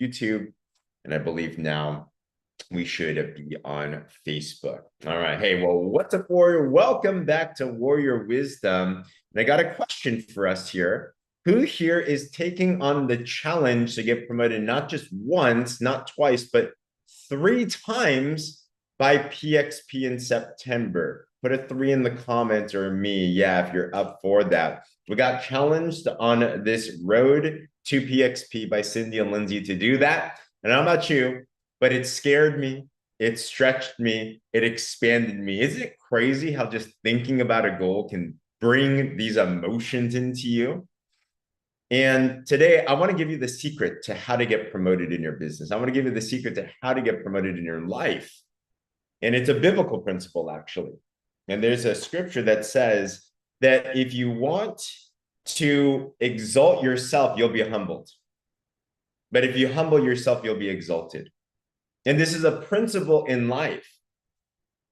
YouTube, and I believe now we should be on Facebook. All right. Hey, well, what's up, Warrior? Welcome back to Warrior Wisdom. And I got a question for us here. Who here is taking on the challenge to get promoted not just once, not twice, but 3 times by PXP in September? Put a 3 in the comments, or me. Yeah, if you're up for that. We got challenged on this road to PXP by Cindy and Lindsay to do that. And I don't know about you, but it scared me. It stretched me. It expanded me. Isn't it crazy how just thinking about a goal can bring these emotions into you? And today, I want to give you the secret to how to get promoted in your business. I want to give you the secret to how to get promoted in your life. And it's a biblical principle, actually. And there's a scripture that says that if you want to exalt yourself, you'll be humbled. But if you humble yourself, you'll be exalted. And this is a principle in life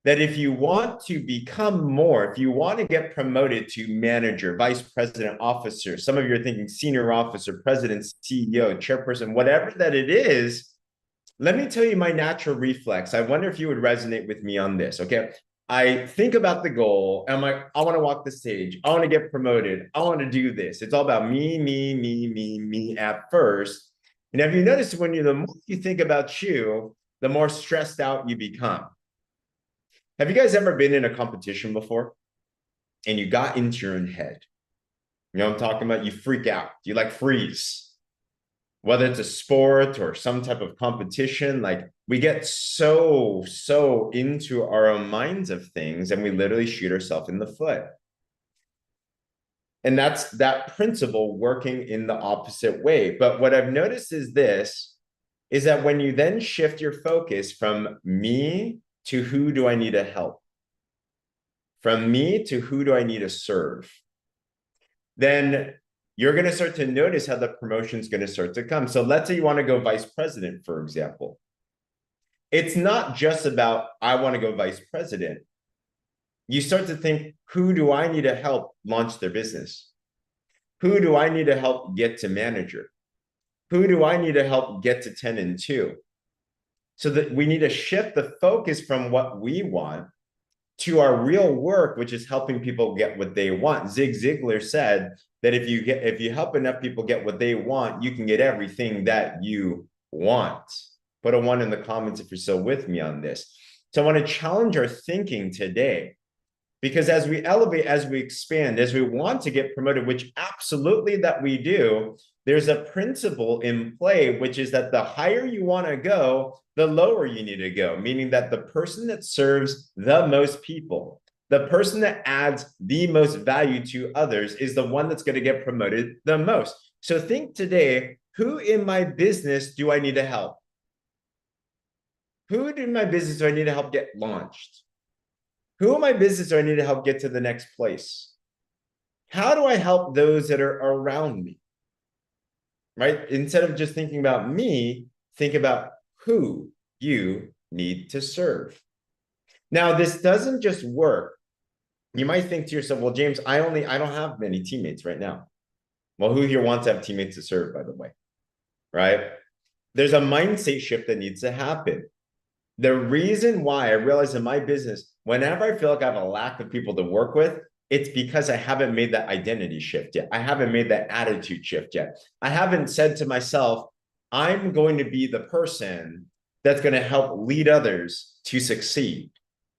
that if you want to become more, if you want to get promoted to manager, vice president, officer, some of you are thinking senior officer, president, CEO, chairperson, whatever that it is, let me tell you my natural reflex. I wonder if you would resonate with me on this, okay? I think about the goal, and I'm like, I want to walk the stage. I want to get promoted. I want to do this. It's all about me at first. And have you noticed when the more you think about you, the more stressed out you become? Have you guys ever been in a competition before and you got into your own head? You know what I'm talking about? You freak out. You like freeze. Whether it's a sport or some type of competition, like we get so into our own minds of things and we literally shoot ourselves in the foot. And that's that principle working in the opposite way. But what I've noticed is this, is that when you then shift your focus from me to who do I need to help, from me to who do I need to serve, then you're going to start to notice how the promotion is going to start to come. So let's say you want to go vice president, for example. It's not just about, I want to go vice president. You start to think, who do I need to help launch their business? Who do I need to help get to manager? Who do I need to help get to 10 and 2? So that we need to shift the focus from what we want to our real work, which is helping people get what they want. Zig Ziglar said that if you help enough people get what they want, you can get everything that you want. Put a 1 in the comments if you're still with me on this. So I want to challenge our thinking today, because as we elevate, as we expand, as we want to get promoted, which absolutely that we do, there's a principle in play, which is that the higher you want to go, the lower you need to go, meaning that the person that serves the most people, the person that adds the most value to others is the one that's going to get promoted the most. So think today, who in my business do I need to help? Who in my business do I need to help get launched? Who in my business do I need to help get to the next place? How do I help those that are around me? Right? Instead of just thinking about me, think about who you need to serve. Now, this doesn't just work. You might think to yourself, well, James, I don't have many teammates right now. Well, who here wants to have teammates to serve, by the way? Right? There's a mindset shift that needs to happen. The reason why I realize in my business, whenever I feel like I have a lack of people to work with, it's because I haven't made that identity shift yet. I haven't made that attitude shift yet. I haven't said to myself, I'm going to be the person that's going to help lead others to succeed.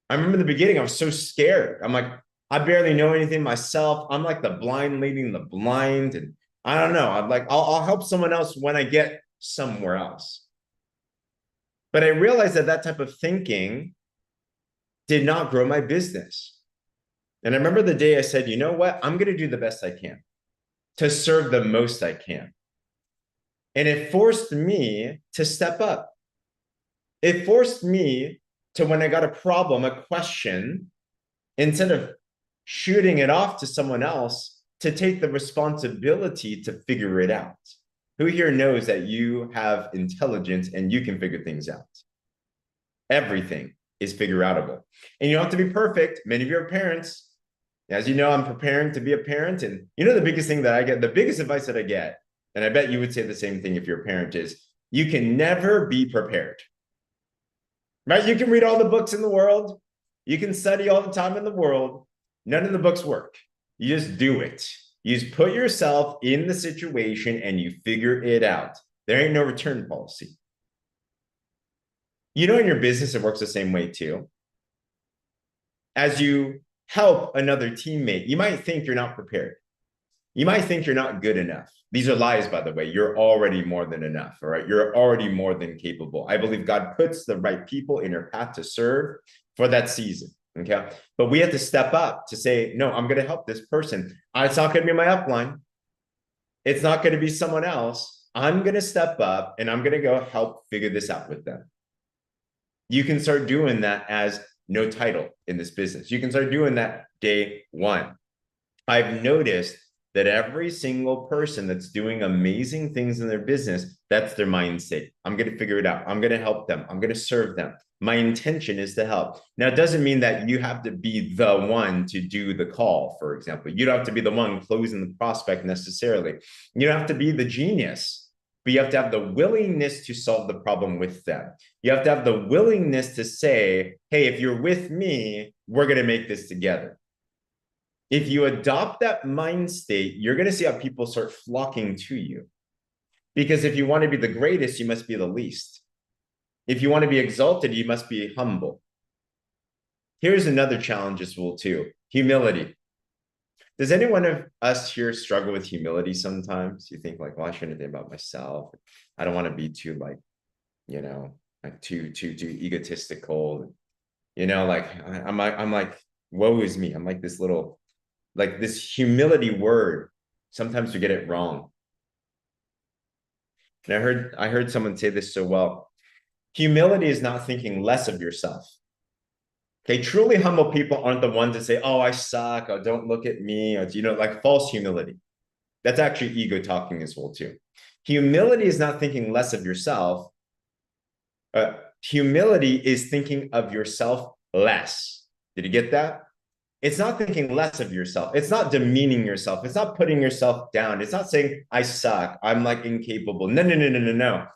I remember in the beginning, I was so scared. I'm like, I barely know anything myself. I'm like the blind leading the blind. And I don't know. I'm like, I'll help someone else when I get somewhere else. But I realized that that type of thinking did not grow my business. And I remember the day I said, you know what? I'm going to do the best I can to serve the most I can. And it forced me to step up. It forced me to, when I got a problem, a question, instead of shooting it off to someone else, to take the responsibility to figure it out. Who here knows that you have intelligence and you can figure things out? Everything is figure outable. And you don't have to be perfect. Many of you are parents. As you know, I'm preparing to be a parent. And you know, the biggest thing that I get, the biggest advice that I get, and I bet you would say the same thing if you're a parent, is You can never be prepared, right? You can read all the books in the world. You can study all the time in the world. None of the books work. You just do it. You just put yourself in the situation and you figure it out. There ain't no return policy. You know, in your business, it works the same way too. As you help another teammate, you might think you're not prepared. You might think you're not good enough. These are lies, by the way. You're already more than enough, all right? You're already more than capable. I believe God puts the right people in your path to serve for that season, okay? But we have to step up to say, no, I'm going to help this person. It's not going to be my upline. It's not going to be someone else. I'm going to step up and I'm going to go help figure this out with them. You can start doing that as no title in this business. You can start doing that day one. I've noticed that every single person that's doing amazing things in their business, that's their mindset. I'm going to figure it out. I'm going to help them. I'm going to serve them. My intention is to help. Now, it doesn't mean that you have to be the one to do the call, for example. You don't have to be the one closing the prospect necessarily. You don't have to be the genius, but you have to have the willingness to solve the problem with them. You have to have the willingness to say, hey, if you're with me, we're going to make this together. If you adopt that mind state, you're going to see how people start flocking to you. Because if you want to be the greatest, you must be the least. If you want to be exalted, you must be humble. Here's another challenge as well, too. Humility. Does anyone of us here struggle with humility sometimes? You think like, well, I shouldn't think about myself. I don't want to be too like, you know, like too egotistical. You know, like I'm like, woe is me. I'm like this little, like this humility word. Sometimes we get it wrong. And I heard someone say this so well. Humility is not thinking less of yourself. Okay, truly humble people aren't the ones that say, oh, I suck, oh, don't look at me, or, you know, like false humility. That's actually ego talking as well, too. Humility is not thinking less of yourself. Humility is thinking of yourself less. Did you get that? It's not thinking less of yourself. It's not demeaning yourself. It's not putting yourself down. It's not saying, I suck, I'm like incapable. No.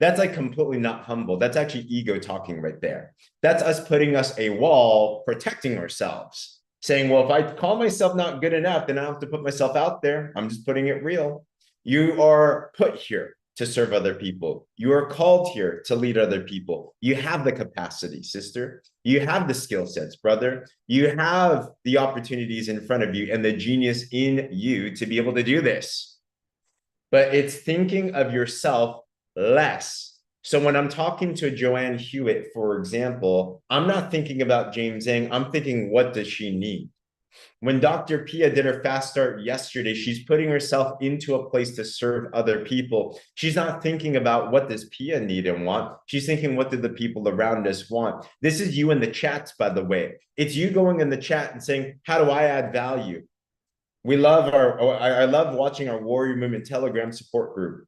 That's like completely not humble. That's actually ego talking right there. That's us putting us a wall, protecting ourselves, saying, well, if I call myself not good enough, then I don't have to put myself out there. I'm just putting it real. You are put here to serve other people. You are called here to lead other people. You have the capacity, sister. You have the skill sets, brother. You have the opportunities in front of you and the genius in you to be able to do this. But it's thinking of yourself less. So when I'm talking to Joanne Hewitt, for example, I'm not thinking about James Ng. I'm thinking, what does she need? When Dr. Pia did her fast start yesterday, she's putting herself into a place to serve other people. She's not thinking about what does Pia need and want. She's thinking, what do the people around us want? This is you in the chats, by the way. It's you going in the chat and saying, how do I add value? We love I love watching our Warrior Movement Telegram support group.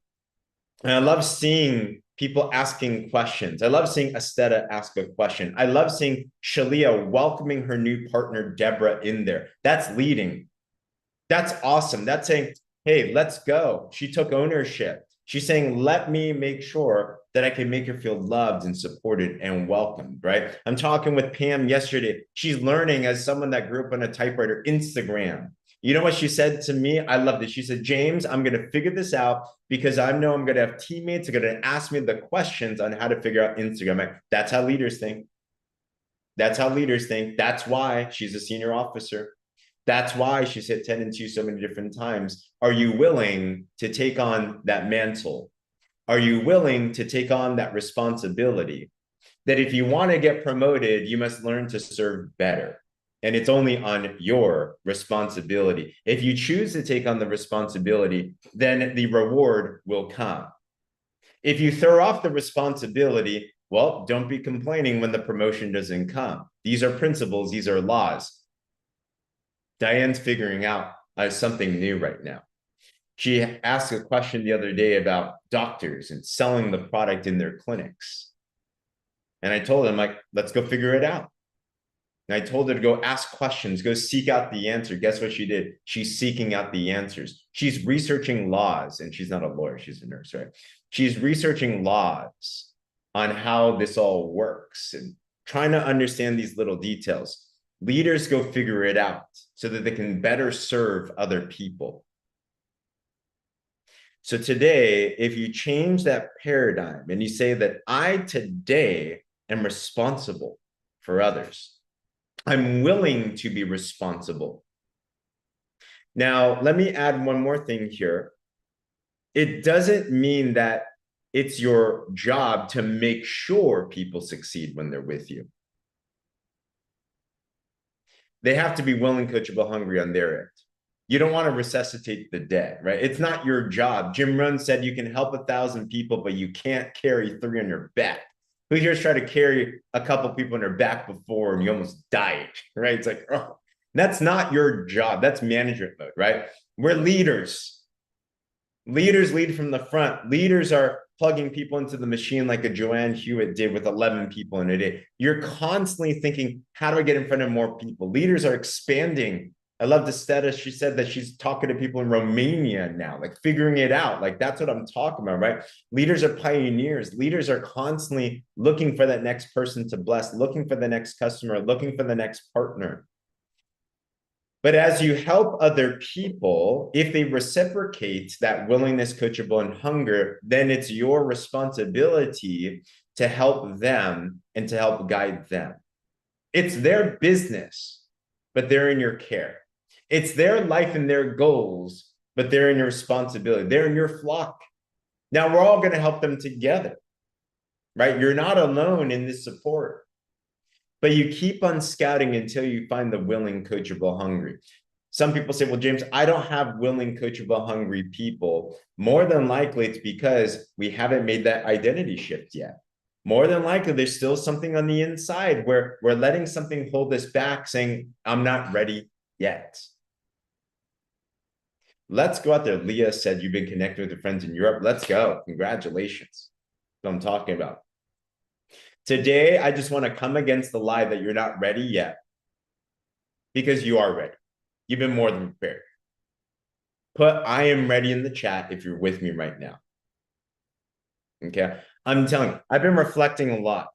And I love seeing people asking questions. I love seeing Esteta ask a question. I love seeing Shalia welcoming her new partner, Deborah, in there. That's leading. That's awesome. That's saying, hey, let's go. She took ownership. She's saying, let me make sure that I can make her feel loved and supported and welcomed, right? I'm talking with Pam yesterday. She's learning as someone that grew up on a typewriter, Instagram. You know what she said to me? I loved it. She said, James, I'm going to figure this out because I know I'm going to have teammates who are going to ask me the questions on how to figure out Instagram. Like, that's how leaders think. That's how leaders think. That's why she's a senior officer. That's why she's hit 10 and 2 so many different times. Are you willing to take on that mantle? Are you willing to take on that responsibility? That if you want to get promoted, you must learn to serve better. And it's only on your responsibility. If you choose to take on the responsibility, then the reward will come. If you throw off the responsibility, well, don't be complaining when the promotion doesn't come. These are principles, these are laws. Diane's figuring out something new right now. She asked a question the other day about doctors and selling the product in their clinics. And I told them, like, let's go figure it out. And I told her to go ask questions, go seek out the answer. Guess what she did? She's seeking out the answers. She's researching laws, and she's not a lawyer, she's a nurse, right? She's researching laws on how this all works and trying to understand these little details. Leaders go figure it out so that they can better serve other people. So today, if you change that paradigm and you say that I today am responsible for others, I'm willing to be responsible. Now, let me add one more thing here. It doesn't mean that it's your job to make sure people succeed when they're with you. They have to be willing, coachable, hungry on their end. You don't want to resuscitate the dead, right? It's not your job. Jim Rohn said you can help 1,000 people, but you can't carry 3 on your back. Who here's tried to carry a couple people on their back before and you almost died, right? It's like, oh, that's not your job. That's management mode, right? We're leaders. Leaders lead from the front. Leaders are plugging people into the machine like a Joanne Hewitt did with 11 people in a day. You're constantly thinking, how do I get in front of more people? Leaders are expanding. I love the status. She said that she's talking to people in Romania now, like figuring it out. Like that's what I'm talking about, right? Leaders are pioneers. Leaders are constantly looking for that next person to bless, looking for the next customer, looking for the next partner. But as you help other people, if they reciprocate that willingness, coachable, and hunger, then it's your responsibility to help them and to help guide them. It's their business, but they're in your care. It's their life and their goals, but they're in your responsibility. They're in your flock. Now we're all going to help them together, right? You're not alone in this support. But you keep on scouting until you find the willing, coachable, hungry. Some people say, well, James, I don't have willing, coachable, hungry people. More than likely, it's because we haven't made that identity shift yet. More than likely, there's still something on the inside where we're letting something hold us back, saying, I'm not ready yet. Let's go out there. Leah said you've been connected with your friends in Europe. Let's go. Congratulations. That's what I'm talking about. Today, I just want to come against the lie that you're not ready yet, because you are ready. You've been more than prepared. Put I am ready in the chat if you're with me right now. Okay. I'm telling you, I've been reflecting a lot.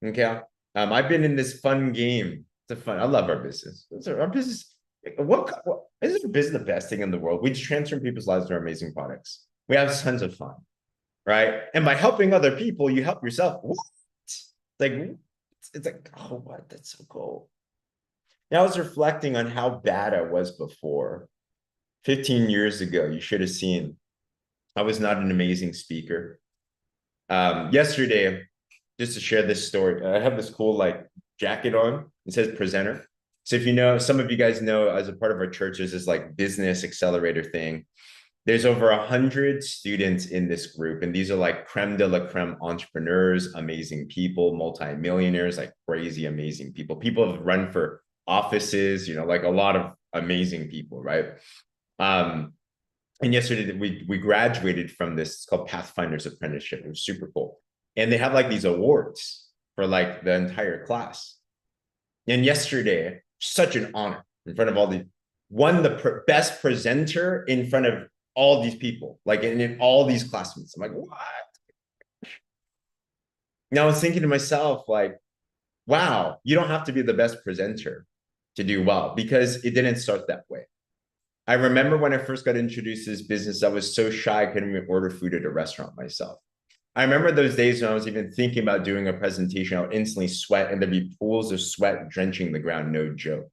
Okay. I've been in this fun game. I love our business. Our business. What is our business the best thing in the world? We just transform people's lives through amazing products. We have tons of fun, right? And by helping other people, you help yourself. What? It's like, oh, what? That's so cool. Now I was reflecting on how bad I was before. 15 years ago, you should have seen. I was not an amazing speaker. Yesterday, just to share this story, I have this cool like jacket on. It says presenter. So if you know, some of you guys know, as a part of our church, there's this like business accelerator thing. There's over 100 students in this group, and these are like creme de la creme entrepreneurs, amazing people, multimillionaires, like crazy amazing people. People have run for offices, you know, like a lot of amazing people, right? And yesterday we graduated from this. It's called Pathfinder's Apprenticeship. It was super cool, and they have like these awards for like the entire class. And yesterday, such an honor in front of all the won the best presenter in front of all these people, like in all these classmates. I'm like, what? Now I was thinking to myself, like, wow, you don't have to be the best presenter to do well, because it didn't start that way. I remember when I first got introduced to this business, I was so shy I couldn't even order food at a restaurant myself. I remember those days when I was even thinking about doing a presentation, I would instantly sweat and there'd be pools of sweat drenching the ground, no joke.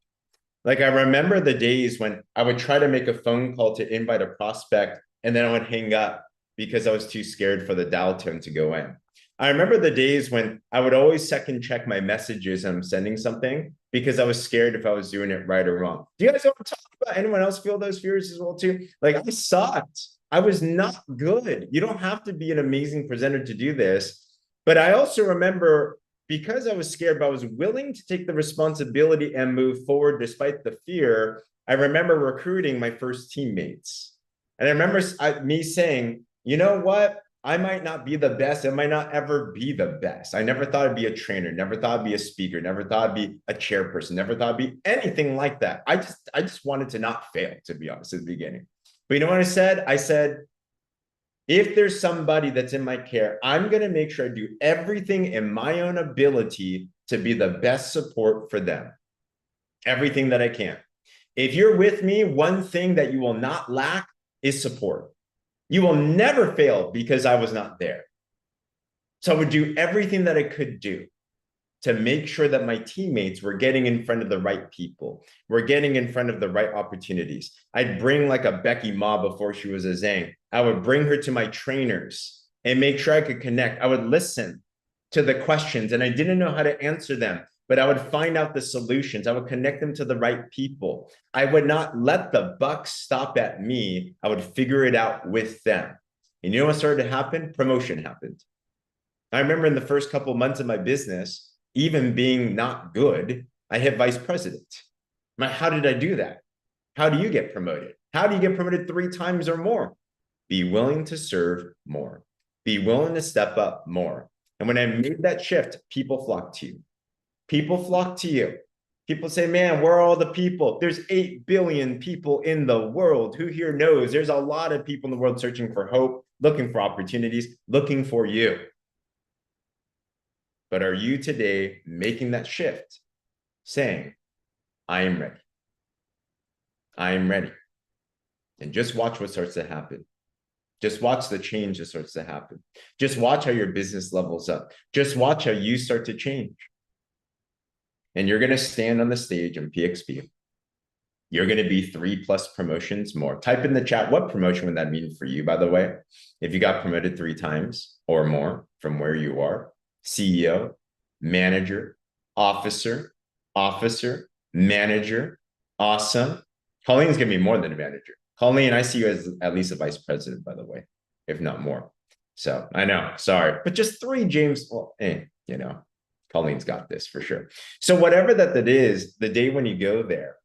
Like I remember the days when I would try to make a phone call to invite a prospect and then I would hang up because I was too scared for the dial tone to go in. I remember the days when I would always second check my messages and I'm sending something because I was scared if I was doing it right or wrong. Do you guys ever talk about anyone else feel those fears as well too? Like I sucked. I was not good. You don't have to be an amazing presenter to do this. But I also remember, because I was scared, but I was willing to take the responsibility and move forward despite the fear. I remember recruiting my first teammates. And I remember me saying, you know what? I might not be the best. I might not ever be the best. I never thought I'd be a trainer, never thought I'd be a speaker, never thought I'd be a chairperson, never thought I'd be anything like that. I just wanted to not fail, to be honest, at the beginning. But you know what I said? I said, if there's somebody that's in my care, I'm going to make sure I do everything in my own ability to be the best support for them. Everything that I can. If you're with me, one thing that you will not lack is support. You will never fail because I was not there. So I would do everything that I could do to make sure that my teammates were getting in front of the right people, were getting in front of the right opportunities. I'd bring like a Becky Ma before she was a Zhang. I would bring her to my trainers and make sure I could connect. I would listen to the questions and I didn't know how to answer them, but I would find out the solutions. I would connect them to the right people. I would not let the buck stop at me. I would figure it out with them. And you know what started to happen? Promotion happened. I remember in the first couple of months of my business, even being not good, I hit vice president. How did I do that? How do you get promoted? How do you get promoted 3 times or more? Be willing to serve more. Be willing to step up more. And when I made that shift, people flocked to you. People flock to you. People say, man, where are all the people? There's 8 billion people in the world. Who here knows? There's a lot of people in the world searching for hope, looking for opportunities, looking for you. But are you today making that shift, saying, I am ready. I am ready. And just watch what starts to happen. Just watch the change that starts to happen. Just watch how your business levels up. Just watch how you start to change. And you're going to stand on the stage in PXP. You're going to be 3+ promotions more. Type in the chat, what promotion would that mean for you, by the way? If you got promoted 3 times or more from where you are, CEO, manager, officer, manager, awesome. Colleen's going to be more than a manager. Colleen, I see you as at least a vice president, by the way, if not more. So I know, sorry, but just 3, James, well, you know, Colleen's got this for sure. So whatever that is, the day when you go there,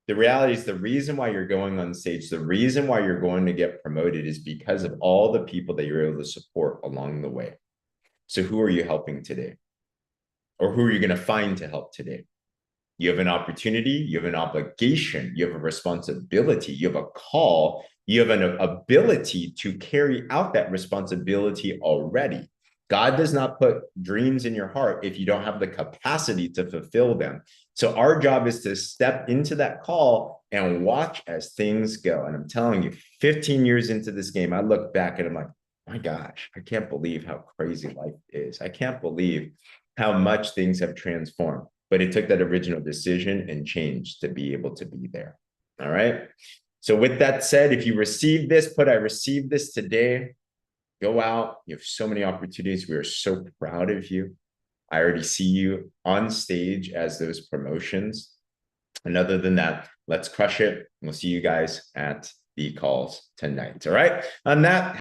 the reality is the reason why you're going on stage, the reason why you're going to get promoted is because of all the people that you're able to support along the way. So who are you helping today? Or who are you going to find to help today? You have an opportunity, you have an obligation, you have a responsibility, you have a call, you have an ability to carry out that responsibility already. God does not put dreams in your heart if you don't have the capacity to fulfill them. So our job is to step into that call and watch as things go. And I'm telling you, 15 years into this game, I look back and I'm like, my gosh, I can't believe how crazy life is. I can't believe how much things have transformed. But it took that original decision and change to be able to be there. All right. So with that said, if you receive this, I received this today. Go out. You have so many opportunities. We are so proud of you. I already see you on stage as those promotions. And other than that, let's crush it. We'll see you guys at the calls tonight. All right. On that.